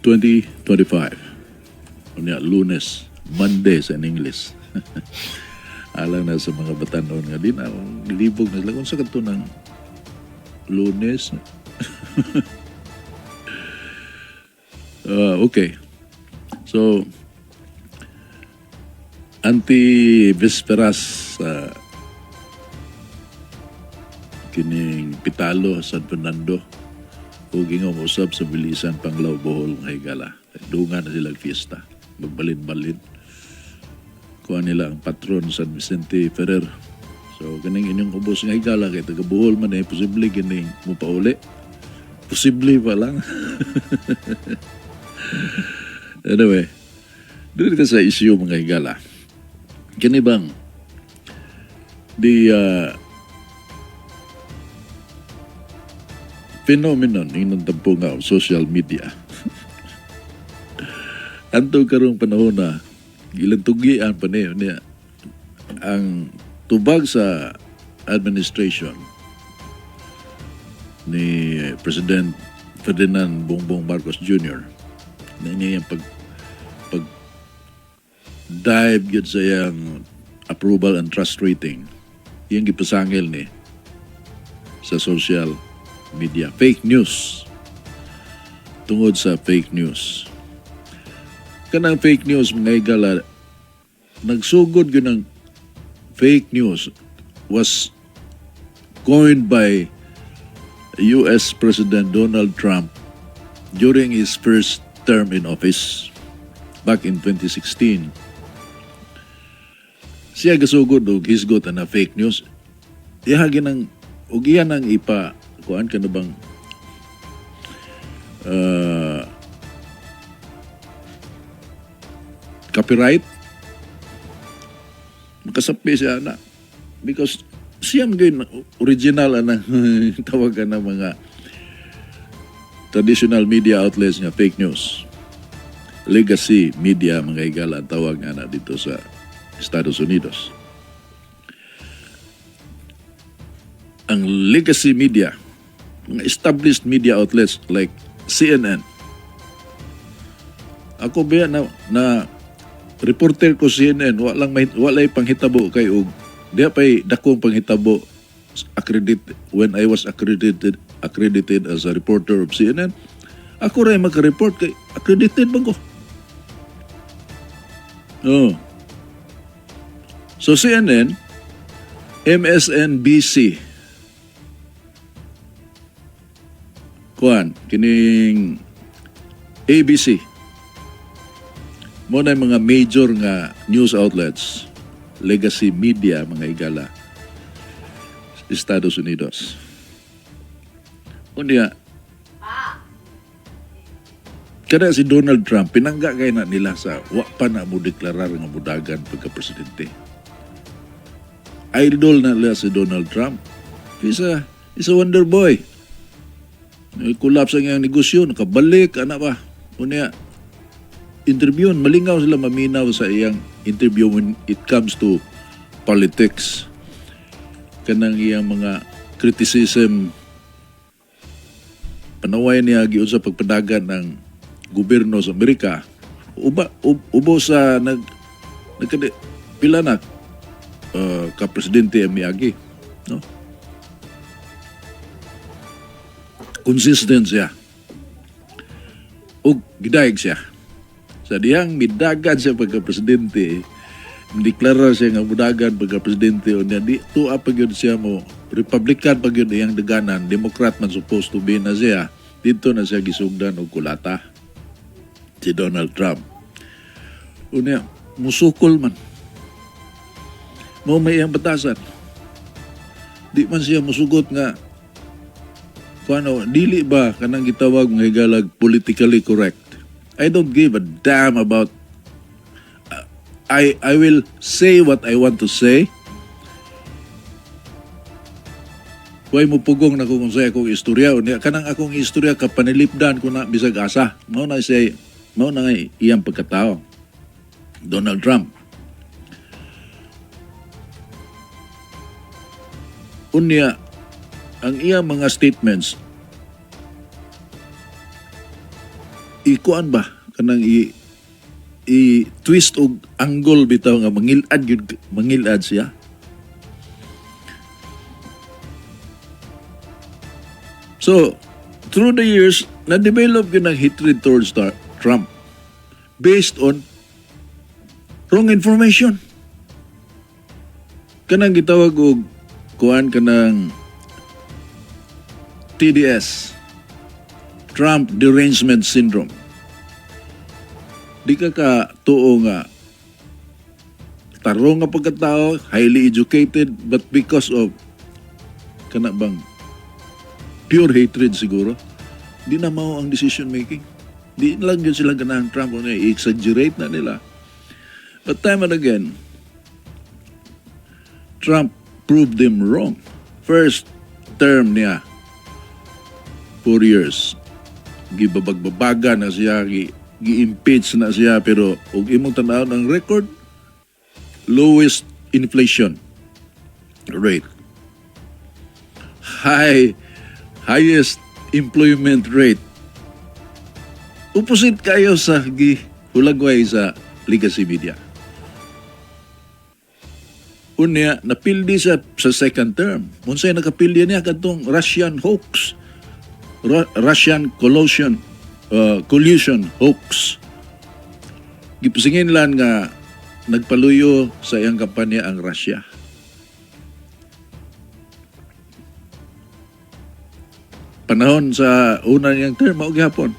2025. Unya, Lunes, Monday sa English. Alang na sa mga batanon nga din, libog na sila. Kung sa kanto ng Lunes. Okay. So, anti-vesperas sa kining Pitalo, San Fernando, o gingong usab sa Bilisan, Panglao, Bohol, ng Higala. Dunga na silang fiesta. Magbalin-balin. Kuha nila ang patron San Vicente Ferrer. So, ganing inyong ubos ng Higala, kaya taga Bohol man posible ganing mo pa uli. Posible pa lang. Anyway, doon ka sa issue mga Higala. Kani bang phenomenon ng tampo nga social media. Anto karong panahon na ilang tugian pa niya ang tubag sa administration ni President Ferdinand Bongbong Marcos Jr. na niya yung pag dive yun sa yung approval and trust rating. Yung gipasangil ni sa social media. Fake news. Tungod sa fake news. Kanang fake news, mga Higala, nagsugod yun ng fake news was coined by US President Donald Trump during his first term in office back in 2016. Siya gasugod og hisgot na fake news. Ihagi ng og iyan ang ipa kuan ka na bang copyright makasapi siya na because siya mga original na tawagan ng mga traditional media outlets nga fake news. Legacy media mga Higala ang tawag nga na dito sa Estados Unidos. Ang legacy media, mga established media outlets like CNN. Ako ba na reporter ko CNN, walay panghitabo kay og diya pa'y dakong panghitabo when I was accredited as a reporter of CNN. Ako rin mag-report kay accredited ba ko? Oh. So CNN, MSNBC, kuan, kining ABC, mo na mga major nga news outlets, legacy media, mga Higala, Estados Unidos. Unya, kada si Donald Trump, pinangga kay na nila sa wa pa na mo deklarar nga budagan pagka-presidente. Idol na nila si Donald Trump. He's a wonder boy. Collapse ang iyang negosyo, nakabalik, ana ba? Unya, interview, malingaw sila maminaw sa iyang interview when it comes to politics. Kanang iyang mga criticism, panaway niya giun sa pagpadagan ng gobyerno sa Amerika. Ubo sa pila na ka-presidente ang miagi. No? Consistent siya. O gidayeg siya. Sa diyang midagan siya pagka-presidente, deklara siya nga mudagan pagka-presidente, o niya di tuwa pag yun siya mo, Republican pag yun iyang daganan, Democrat man supposed to be na siya, dito na siya gisugdan o kulata. Si Donald Trump. O niya, musukol man. Mo may iyang batasan. Di man siya musugot nga kuano, dili ba kanang gitawag nga higalag politically correct. I don't give a damn about I will say what I want to say. Huwag mo pugong na kung sa akong istorya. Kanang akong istorya kapanilipdan ko na bisag asa. Mao na nga iyang pagkatao. Donald Trump. Unya, ang iyang mga statements ikuan ba kanang i-twist og angle bitaw nga mangilad siya. So, through the years, na-develop yun ang hatred towards Trump based on wrong information. Kanang gitawag og kuan kanang TDS, Trump Derangement Syndrome. Di ka tuo nga tarong nga pagkatao, highly educated, but because of kana bang pure hatred siguro, di na mao ang decision making. Di lang yun sila ganahan Trump, i-exaggerate na nila. But time and again, Trump proved them wrong. First term niya, 4 years, gibabagbabaga na siya, gi-impeach na siya, pero og imong tanaw ang record, lowest inflation rate, highest employment rate. Opposite kayo sa gihulagway sa legacy media. Unya, napildi sa second term. Unsay nakapildi niya kadtong Russian hoax, Russian collusion hoax. Gipsingin lang nga nagpaluyo sa iyang kampanya ang Russia. Panahon sa una niyang term, mao gihapon.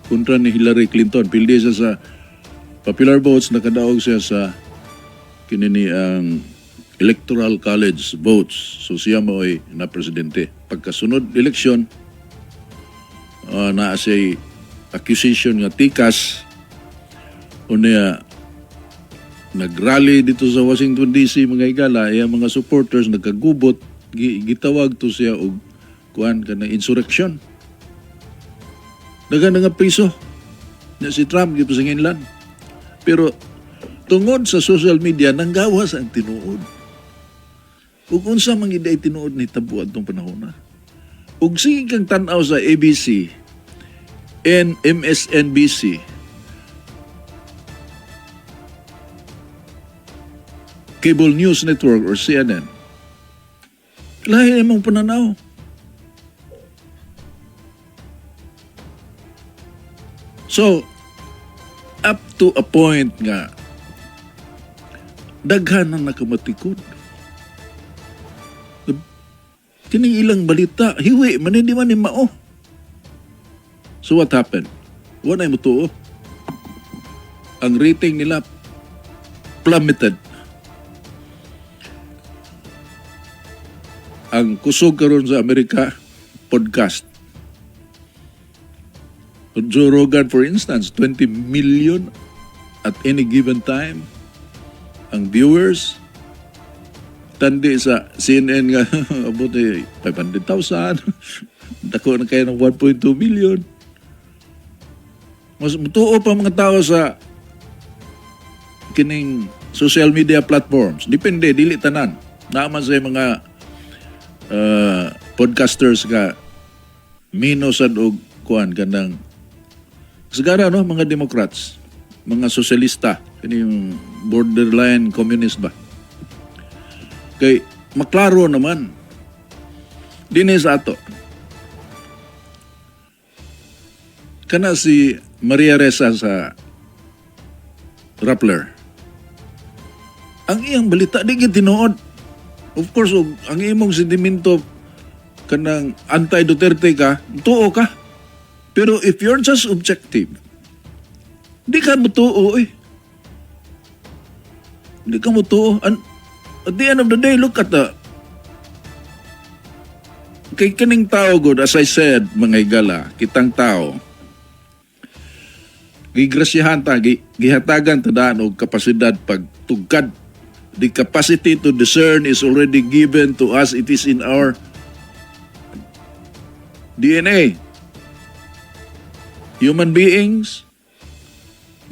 Kontra ni Hillary Clinton, pildi siya sa popular votes, nakadaog siya sa kinini ang electoral college votes. So siya mo ay na presidente. Pagkasunod eleksyon, na siya accusation nga tikas, unya nagrally dito sa Washington DC, mga igala, mga supporters nagkagubot, gitawag to siya og kuan kanang insurrection. Daga nga priso na si Trump gipasingin lang. Pero tungod sa social media nanggawas ang tinuod. Ug unsa man gid ay tinuod ni tabo adtong panahon na. Ug sige kang tan-aw sa ABC and MSNBC, Cable News Network or CNN, lahi imong pananaw. So, up to a point nga, daghan na nakamatikod. Kining ilang balita, hiwi, man hindi man mao. So what happened? What ay mutuo? Ang rating nila plummeted. Ang kusog karon sa Amerika, podcast. Joe Rogan, for instance, 20 million at any given time ang viewers. Tandi sa CNN nga, abot 500,000. Dako na kayo ng 1.2 million. Mas mutuo pa mga tao sa kining social media platforms. Depende, dili tanan. Naman sa mga podcasters nga minusad og kuan kanang sigara mga Democrats, mga sosyalista, kini yung borderline communist ba. Kay maklaro naman dinhi sa ato. Kana si Maria Ressa sa Rappler. Ang iyang balita di gid tinuod. Of course, ang imong sentimento kanang anti-Duterte ka, tuo ka. Pero if you're just objective, di ka mutuo eh. Di ka mutuo. At the end of the day, look at kay kaning tao good, as I said, mga igala, kitang tao, gigrasyahan ta, gihatagan ta daan og kapasidad pagtugkad. The capacity to discern is already given to us. It is in our DNA. Human beings,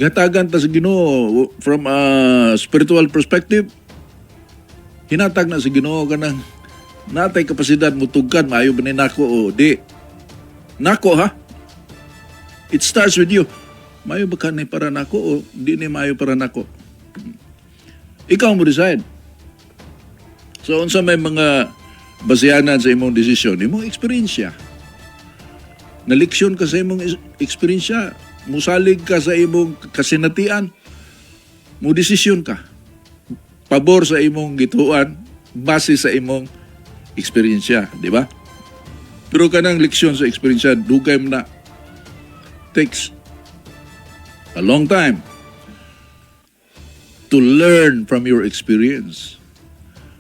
gihatagan ta sa Ginoo from a spiritual perspective. Hinatag na sa Ginoo kanang natay kapasidad mo tugkad, maayo ba ni nako o di. Nako ha? It starts with you. Mayo ba ka ni para nako o di ni mayo para nako? Ikaw mo decide. So unsa may mga basehanan sa imong desisyon, imong eksperyensya. Naliksyon ka sa imong eksperyensya, musalig ka sa imong kasinatian, mo desisyon ka. Pabor sa imong gituan base sa imong eksperyensya, di ba? Pero kanang leksyon sa eksperyensya, dugay mo na takes a long time to learn from your experience.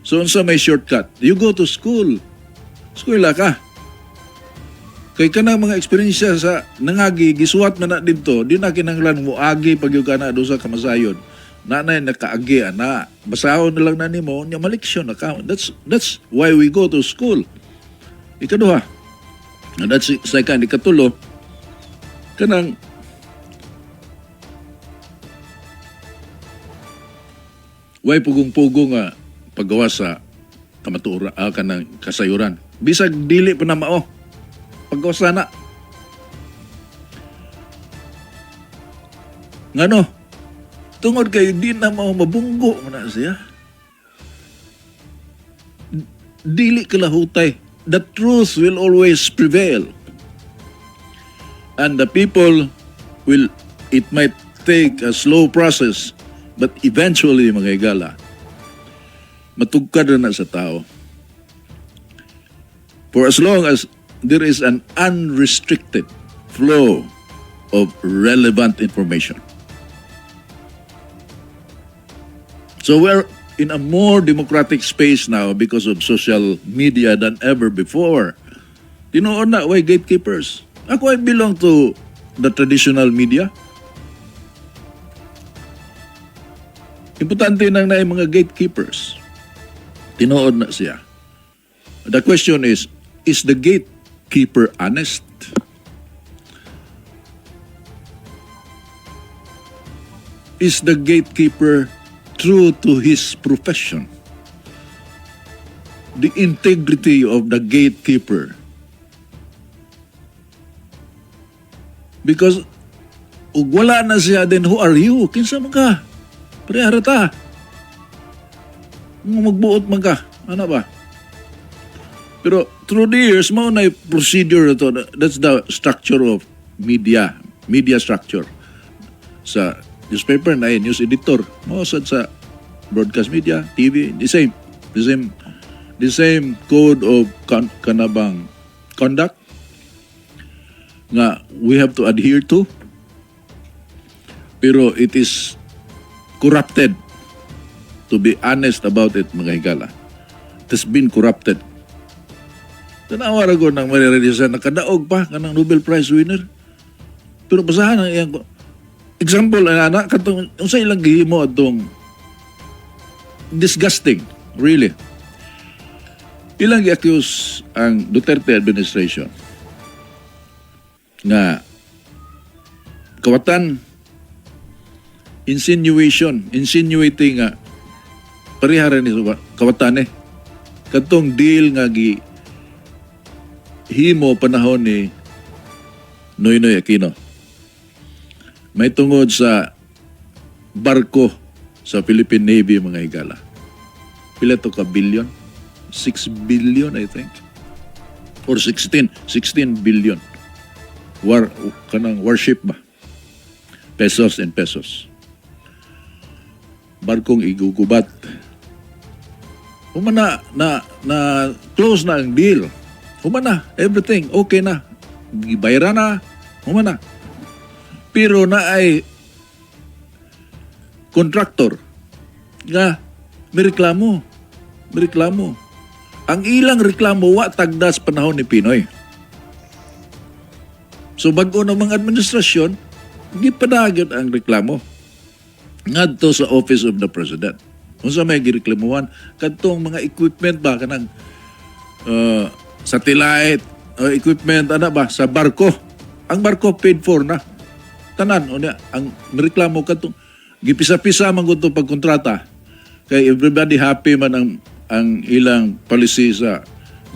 So, unsa may shortcut? You go to school. Eskwela ka. Kay kanang mga eksperyensya sa nangagi, gisuwat man na dito, di na kinanglan mo agi pag yung ka na doon sa kamasayon. Nanay nakaagi, ana. Basahon na lang na nimo, niya maliksyon na ka. That's why we go to school. Ikaduha. And that's second. Ikatulo, kanang way pugong-pugong nga paggawa sa kamatura, kanang kasayuran. Bisag dili pa na mao. Paggawa sana. Ngano? Tungod kay di na mao mabunggo mo na siya. Dili kalahutay. The truth will always prevail. And the people will, it might take a slow process, but eventually, mga higala, matugkad na sa tao. For as long as there is an unrestricted flow of relevant information. So we're in a more democratic space now because of social media than ever before. Tinoon na, why gatekeepers? Ako, I belong to the traditional media. Importante nang na yung mga gatekeepers. Tinood na siya. The question is the gatekeeper honest? Is the gatekeeper true to his profession? The integrity of the gatekeeper. Because ug wala na siya, then who are you? Kinsa man ka? Priharata. Magbuot man ka. Ano ba? Pero through the years, mao na procedure to. That's the structure of media. Media structure. Sa newspaper na news editor. Mao sad sa broadcast media, TV, the same. The same code of kanabang conduct nga we have to adhere to. Pero it is corrupted. To be honest about it, mga higala. It has been corrupted. Tanawa ra ko ng marirelisan, nakadaog pa kanang Nobel Prize winner. Pero basahan ang iyang example, anak, katong unsa ilang gihimo atong disgusting, really. Ilang i-accuse ang Duterte administration nga kawatan insinuating nga pariharan ni kawatan katong deal nga gi himo panahon ni Noynoy Aquino. May tungod sa barko sa Philippine Navy, mga higala. Pila to ka billion? 6 billion, I think. Or 16 billion. Kanang warship ba? Pesos and pesos. Barkong igugubat. Humana na close na ang deal. Humana, everything okay na. Gibayra na, humana. Pero na ay contractor nga may reklamo. Ang ilang reklamo wa tagdas panahon ni Pinoy. So bag-o ng mga administrasyon, gipadagit ang reklamo ngadto sa Office of the President. Unsa may gireklamuhan kadtong mga equipment ba kanang satellite equipment ana ba sa barko. Ang barko paid for na. Tanan unya ang reklamo kadtong gipisa-pisa man gud pagkontrata kay everybody happy man ang ilang policy sa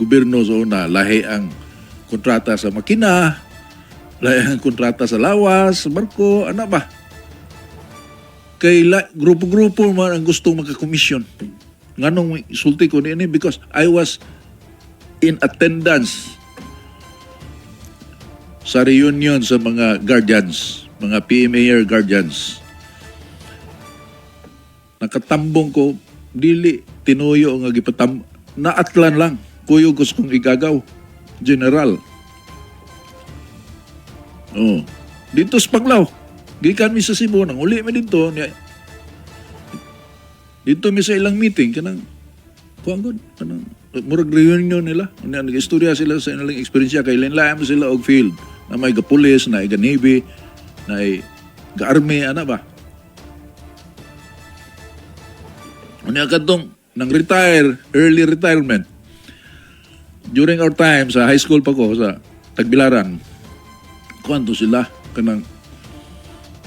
gobyerno sa una lahi ang kontrata sa makina Layan ang kontrata sa lawas, sa barko, ano ba? Grupo-grupo man ang gustong makakomisyon. Nganong isulti ko niya because I was in attendance sa reunion sa mga guardians, mga PMAR guardians. Nakatambong ko, dili, tinuyo nga naatlan lang, kuyo gusto kong igagaw, general. Oh, dito sa Paglaw, gikan mi sa Cebu, nang uli mi dito, dito mi sa ilang meeting, murag reunion nila, nag-istorya sila sa ilang eksperyensya, kay linlayan mo sila og field, na may ga-police, na may ga-navy, na may ga-army, ano ba? Unya kadtong nang retire, early retirement. During our time sa high school pa ko sa Tagbilaran, kuwanto sila kanang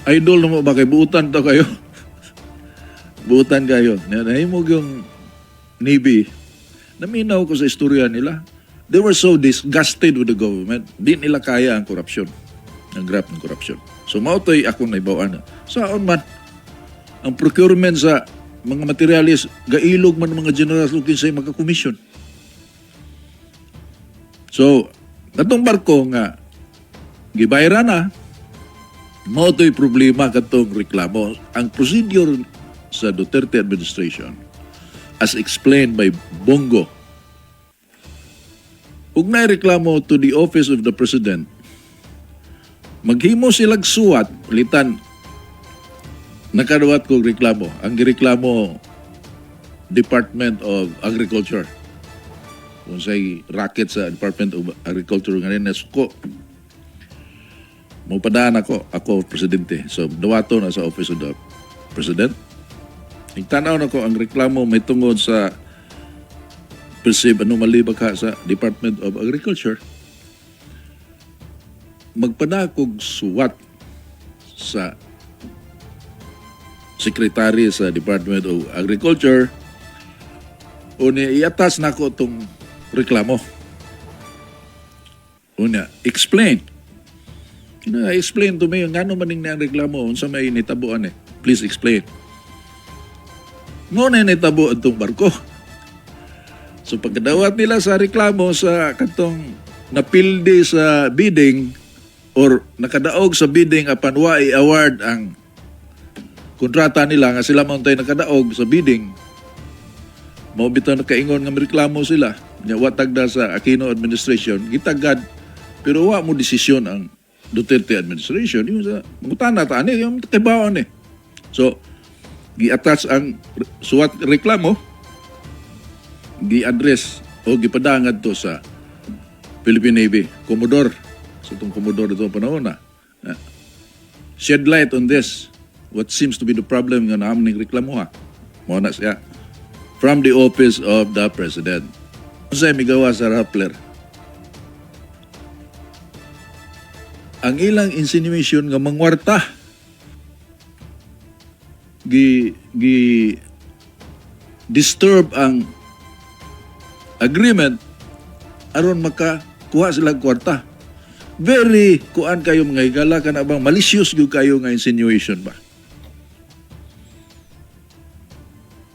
idol mo ba kay buutan to kayo? Buutan kayo. Nahimog yung Navy. Naminaw ko sa istorya nila. They were so disgusted with the government. Di nila kaya ang korupsyon. Ang grab ng korupsyon. So mautoy ako na ibawaan. Saan man ang procurement sa mga materialis, gailog man mga generals looking sa makakomisyon. So, katong barko nga, gibayra na, mautoy problema katong reklamo. Ang procedure sa Duterte administration, as explained by Bongo, ug na reklamo to the office of the President, maghimo silag suwat, litan, nakadawat ko reklamo. Ang gireklamo, Department of Agriculture. Kung sa'y racket sa Department of Agriculture nga rin, nasuko. Mapadaan ako presidente. So, dawato na sa office of the President. Nagtanaw na ko ang reklamo may tungod sa perceived anomaly baka sa Department of Agriculture. Magpadakog suwat sa Secretary sa Department of Agriculture unya iatas na ko itong reklamo. Unya, explain to me yung ano maning na ang reklamo unsa may nitabuan please explain. Ngunit nitabo itong barko. So pagkadawat nila sa reklamo sa katong napildi sa bidding or nakadaog sa bidding apan wa i-award ang kontrata nila nga sila man tay nakadaog sa bidding, mao bitaw nakaingon nga reklamo sila nya wa tagda sa Aquino administration gitagad pero wa mo desisyon ang Duterte administration yung sa mangutana ta ani yung tibaon so gi-attach ang suwat reklamo, gi-address o gipadangad to sa Philippine Navy Commodore sa itong Commodore itong panahon na shed light on this what seems to be the problem nga naaming reklamo mo na siya from the office of the President. Sa migawa sa Rappler, ang ilang insinuation nga mangwarta disturb ang agreement aron makakuha sila kwarta. Very kuan kayo mga higala ka na bang malicious yung kayo nga insinuation ba?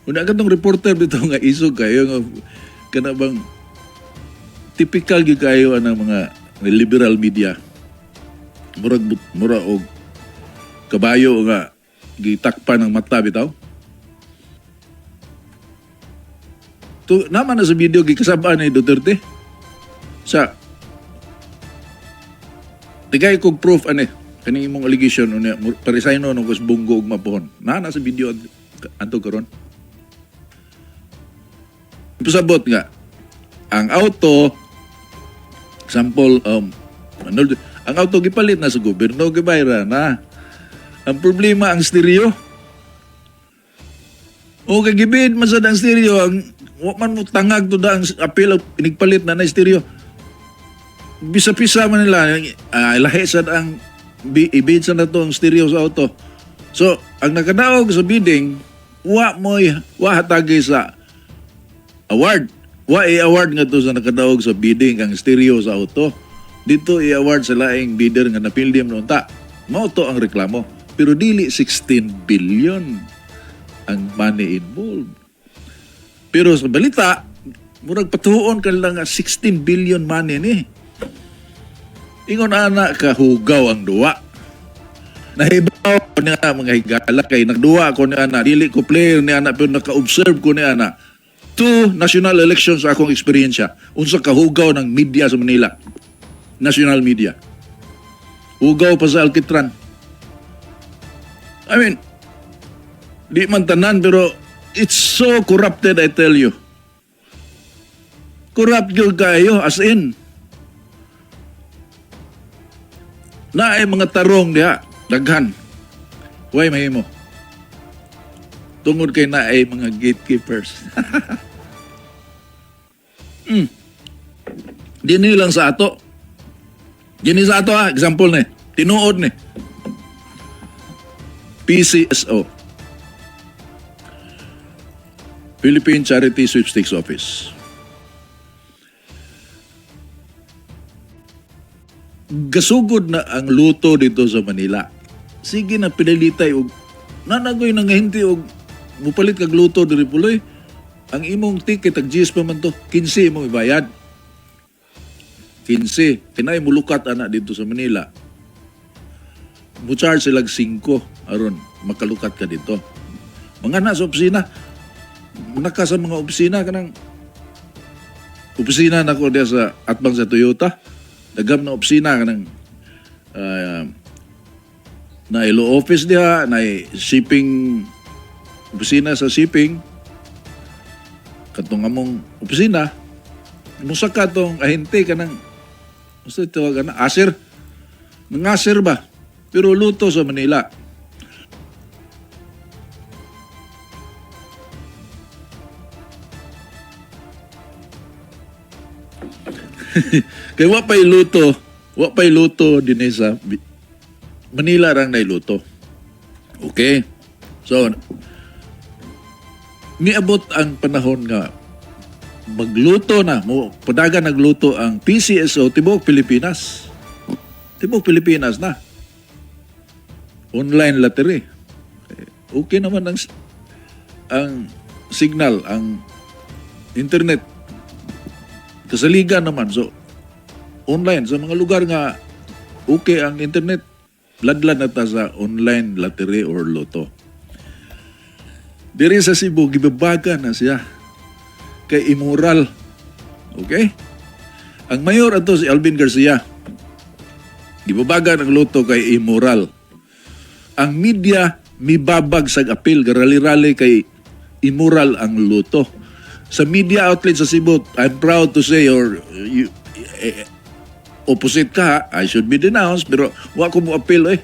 Una katong reporter dito nga isog kayo nga kanabang typical gyud kayo ang mga liberal media. Mura og kabayo nga gitakpan ng mata bitaw. To naman na sa video gikasabaan ni Duterte sa tigay kog proof kaning imong allegation unya paresigno nung kus bunggo ug mapuhon. Na sa video anto karon. Pasabot nga ang auto example ang auto gipalit na sa gobyerno gibayra na. Ang problema ang stereo. O kay gibid man sa ang stereo ang wa man mo tangag to da ang apel pinigpalit na stereo. Bisa-pisa man nila lahi sad ang ibid sa nato ang stereo sa auto. So ang nakadaog sa bidding wa hatagi sa award. Wa i-award nga to sa nakadaog sa bidding ang stereo sa auto. dito i-award sa laing bidder nga napildi mo unta. Mao to ang reklamo. Pero dili 16 billion ang money involved. Pero sa balita, murag patuon ka lang nga 16 billion money ni. Ingon ana kahugaw ang duwa. Nahibaw ko ni ana mga higala kay nagduwa ko ni ana. Dili ko player ni ana pero naka-observe ko ni ana. 2 national elections sa akong eksperyensya. Unsa kahugaw ng media sa Manila. National media. Hugaw pa sa Alkitran. I mean, di man tanan pero it's so corrupted, I tell you. Corrupt yun kayo, as in. Na ay mga tarong diha, daghan. Huwag mahimo. Tungod kay na ay mga gatekeepers. Dini lang sa ato. Dini sa ato example ni. Tinuod ni. PCSO. Philippine Charity Sweepstakes Office. Gasugod na ang luto dito sa Manila. Sige na pinalitay og nanagoy na nga hindi og mupalit kag luto diri puloy. Ang imong ticket ag GS pa man to, 15 imong ibayad. 15. Kinay mulukat ana dito sa Manila. Mu-charge silag 5 aron makalukat ka dito. Mga nasa opisina, naka sa mga opisina kanang opisina nako diya sa atbang sa Toyota. Dagam na opisina kanang na ilo office diha, na shipping opisina sa shipping. Katong among opisina, musa ka tong ahente kanang gusto ito kana asir. Nangasir ba? Pero luto sa Manila. Kaya wapay luto din sa Manila rang nailuto. Okay? So, niabot ang panahon nga magluto na, padaga nagluto ang PCSO Tibok Pilipinas. Tibok Pilipinas na. Online lottery. Okay naman ang signal, ang internet. Kasaligan naman. So, online. Sa mga lugar nga okay ang internet, ladlad na ta sa online lottery or loto. Diri sa Cebu, gibabaga na siya. Kay immoral. Okay? Ang mayor ato si Alvin Garcia. Gibabaga ng loto kay immoral. Ang media mibabag sa apil, garali-rali kay immoral ang luto. Sa media outlet sa Cebu, I'm proud to say, or opposite ka, I should be denounced, pero wa ko mo apil eh.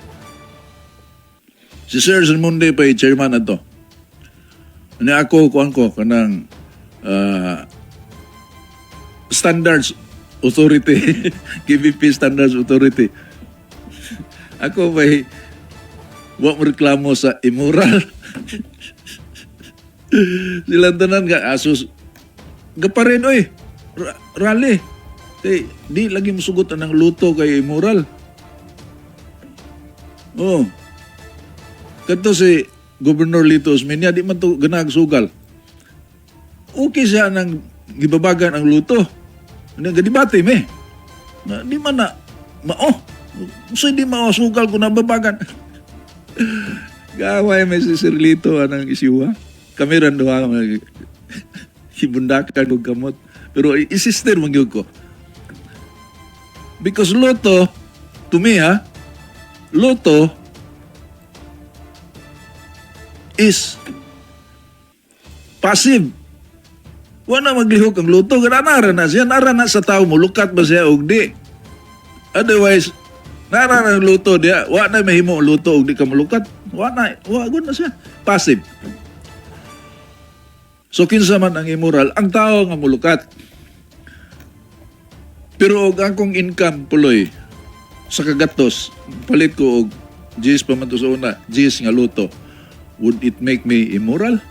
Si Sir Monday pa chairman na to. Ano ako, kuhan ko, kanang Standards Authority, KBP Standards Authority. Ako may wa mo reklamo sa immoral. Silang tanan nga asos gaparin oy rally kay di lagi musugot ang luto kay immoral. Oh, kadto si Governor Lito Osmeña di man to ganag sugal. Okay siya nang gibabagan ang luto. Ano gadibate me na di man na mao so di mao sugal ko nababagan. Gaway may si Sir Lito anang isyuha. Kami ran duha hibundakan og kamot. Pero isister man gyud ko. Because loto, to me loto is passive. Wala maglihok ang loto. Nara na siya. Nara na sa tao mo. Lukat ba siya o di? Otherwise, nara na ang luto diya. Wala na mahimo ang luto o di ka malukat. Wala na siya. Passive. So, kinsa man ang immoral, ang tao nga mulukat. Pero og akong income puloy sa kagatos, palit ko og G's pa man to sa una, G's nga luto. Would it make me immoral?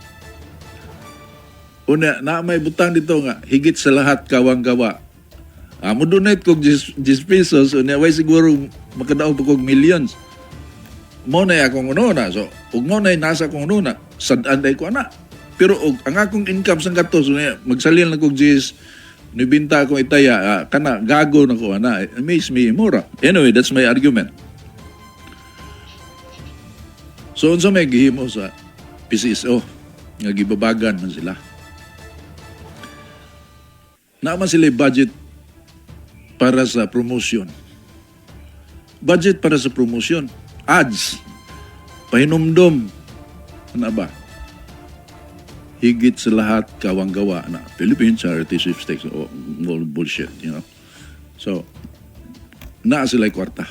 Una, na may butang dito nga, higit sa lahat kawang gawa Mo donate kog 10 pesos, unya way siguro makadaog pa kog millions. Mo na akong una. So, ug mo na nasa akong una, sad-an day ko ana. Pero ang akong income sang gatos, magsalin na kog 10, nibinta akong itaya, kana, gago na ko ana. It makes me mura. Anyway, that's my argument. So, unsa may gihimo sa PCSO, nga gibabagan man sila. Naaman sila budget para sa promotion. Budget para sa promotion. Ads. Pahinumdom. Ano ba? Higit sa lahat kawang-gawa na Philippine Charity Sweepstakes. Oh, bullshit, you know. So, naa sila'y kwarta.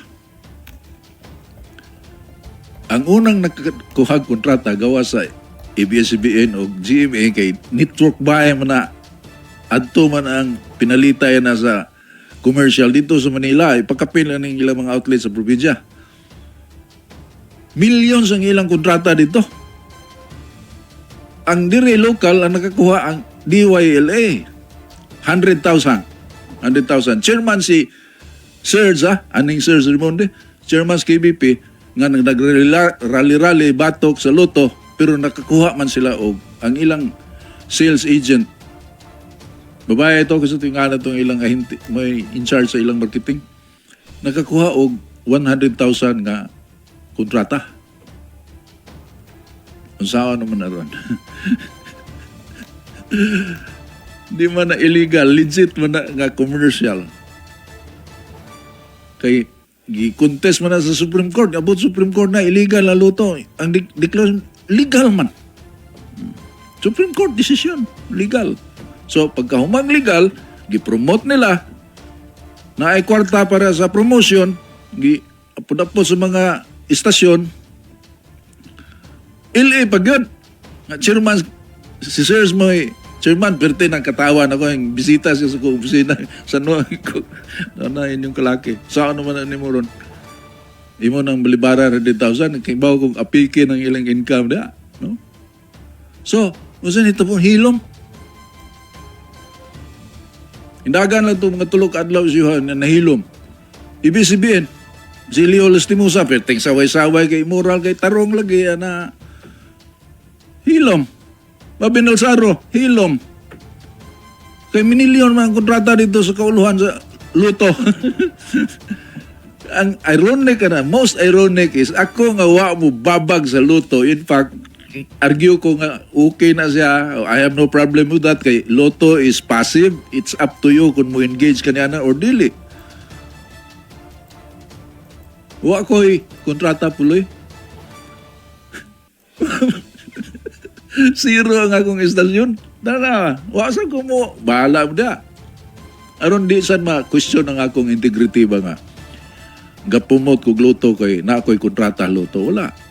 Ang unang nakakuhag kontrata gawa sa ABS-CBN o GMA kay network buy man na adto man ang pinalitay na sa commercial dito sa Manila, ipakapil na ng ilang mga outlets sa probinsya. Millions ang ilang kontrata dito. Ang dire local ang nakakuha ang DYLA. 100,000. Chairman si Serge, aning Serge Rimonde, chairman sa KBP, nga nag-rally-rally batok sa loto, pero nakakuha man sila og ang ilang sales agent. Babae ito kasi tingala itong ilang ahinti, may in charge sa ilang marketing. Nakakuha og 100,000 nga kontrata. Unsaon naman na ron. Di man na illegal, legit man na nga commercial. Kay gi-contest man na sa Supreme Court, abot Supreme Court na illegal na luto. Ang declaration legal man. Supreme Court decision, legal. So, pagkahumang legal, gipromote nila na ay kwarta para sa promotion, apod-apod sa mga istasyon, LA pag yun. Chairman, si Sirs mo, chairman, perte ng katawan ako, yung bisita siya sa opisina, sa no, na yun yung kalaki. Saan naman na mo ron? Imo nang balibara 100,000, kibaw kong apike ng ilang income na. No? So, usan ito po, hilom. Indagan lang ito mga tulog adlaw siyuhan na nahilom. Ibig sabihin, si Leo Lastimosa, perteng saway-saway kay moral kay tarong lagi na hilom. Babinal Saro, hilom. Kay minilyon mga kontrata dito sa kauluhan sa luto. Ang ironic na, most ironic is ako nga wa mo babag sa luto. In fact, argue ko nga okay na siya. I have no problem with that. Kay Lotto is passive. It's up to you kung mo engage ka niya na or dili. Wa ko'y kontrata puloy. Zero ang akong istasyon. Dara, wa sa ko mo. Bahala mo da. Aron di saan ma-question ang akong integrity ba nga. Gapumot ko Lotto kay na ako'y kontrata Lotto. Wala.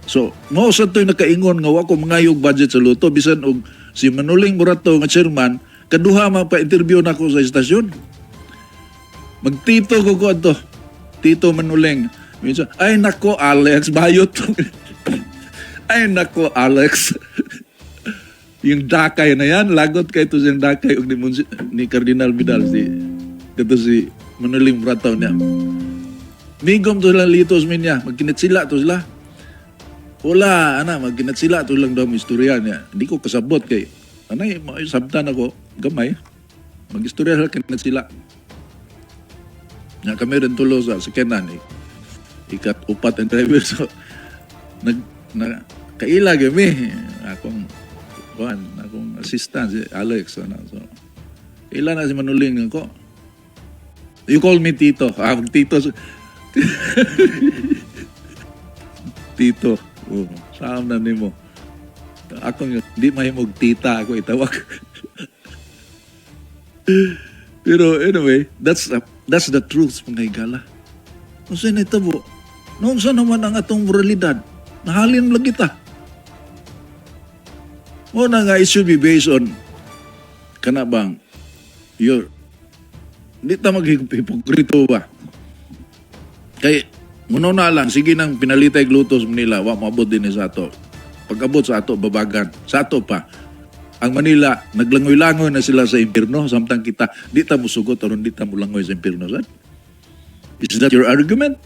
So, mao sa to'y nakaingon nga wako mangayog budget sa luto bisan og si Manuling Murato nga chairman kaduha man pa interview nako sa istasyon. Magtito ko to. Tito Manuling. Minsan, ay nako Alex, bayot. Ay nako Alex. Yung dakay na yan, lagot kay to siyang dakay og ni Cardinal Vidal si Manuling Murato niya. Migom to lang litos min niya, magkinit sila to sila. Wala, magginat sila. Ito lang daw ang istorya niya. Hindi ko kasabot kay, sabtan ako, gamay. Mag-istorya lang kinat sila. Nga kami rin tulo sa kenan. Ikat-upat ang driver. So, kaila kami. Akong assistant, si Alex. So, kaila na si Manuling ko. You call me Tito. Tito. Tito. Saan na nimo? Ako di mahimog tita ako itawag. Pero anyway, that's the truth mga higala. Kung saan ito po, noon saan naman ang atong moralidad? Nahalin lang kita. Una nga, it should be based on kanabang hindi ta mag-hipokrito ba? Kaya muno na lang, sige nang pinalitay glutos nila, wa maabot din sa ato. Pag abot sa ato, babagan. Sa ato pa. ang Manila, naglangoy-langoy na sila sa impyerno, samtang kita, di ta mo sugot, aron di ta mo langoy sa impyerno, sad? Is that your argument?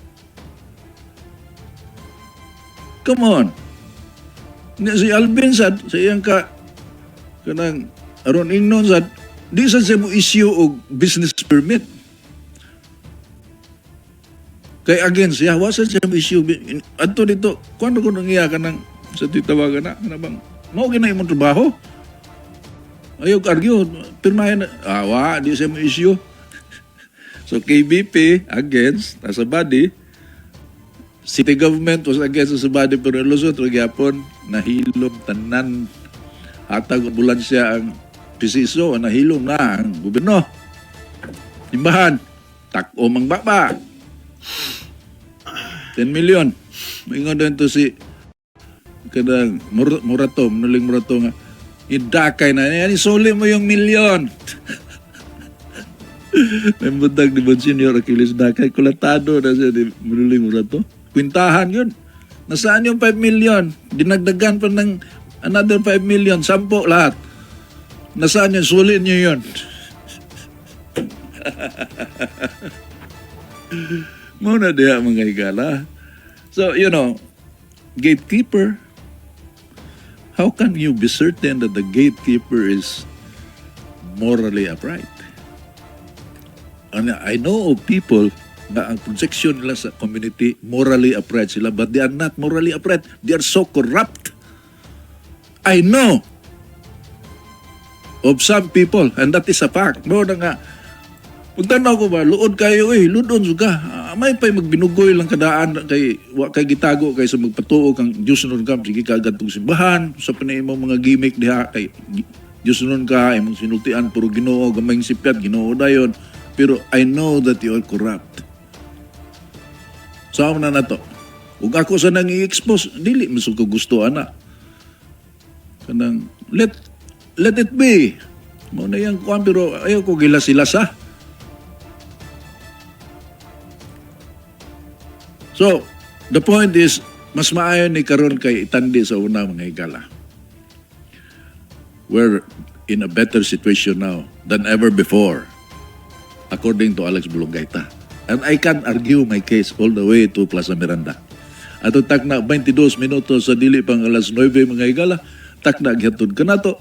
Come on. Si Alvin, sad, sa iyang kanang, aron ingnon, sad, di sad siya mo issue o business permit. Kay again siya, wasan siya mo issue. Ato dito, kung ko nangiya ka ng, sa titawagan na, ano bang, mao gina imong trabaho? Ayaw argue, pirmahin na, di siya mo issue. So KBP against, nasa body, city government was against sa body, pero Luzon, magyapon, nahilom tanan, hatag ambulansya ang PCSO, nahilom na ang gobyerno. Timbahan, tak-o mang baba. 10 million. Maingon din to si kadang Murato, Manuling Murato nga, idakay na, yan isuli mo yung milyon. May buntag ni Bon Senior Achilles Dakay, kulatado na siya ni Manuling Murato. Kwintahan yun. Nasaan yung 5 million? Dinagdagan pa ng another 5 million, 10 lahat. Nasaan yun? Sulit nyo yun. Muna diya mga higala. So, gatekeeper, how can you be certain that the gatekeeper is morally upright? And I know of people na ang projection nila sa community, morally upright sila, but they are not morally upright. They are so corrupt. I know of some people, and that is a fact. Mo na nga, pagtanaw ko ba, luod kayo, luodon suga. May pa'y magbinugoy lang kadaan kay gitago kay sa magpatuo kang Diyos nun ka, sige ka agad itong simbahan, sa panay mo mga gimmick diha, kay Diyos nun ka, imong sinultian, puro Ginoo, gamayng sipyat, Ginoo dayon. Pero I know that you are corrupt. Saan na to? Kung ako sa nang i-expose, dili masuk ko gusto, ana. Kanang, let it be. Mo na yung kuwan, pero ayaw ko gilas-ilas, ha? So, the point is, mas maayon ni karon kay itandi sa una mga higala. We're in a better situation now than ever before, according to Alex Bulongaita. And I can argue my case all the way to Plaza Miranda. Ato takna 22 minutos sa dili pang alas 9 mga higala, takna gyatod ka na to.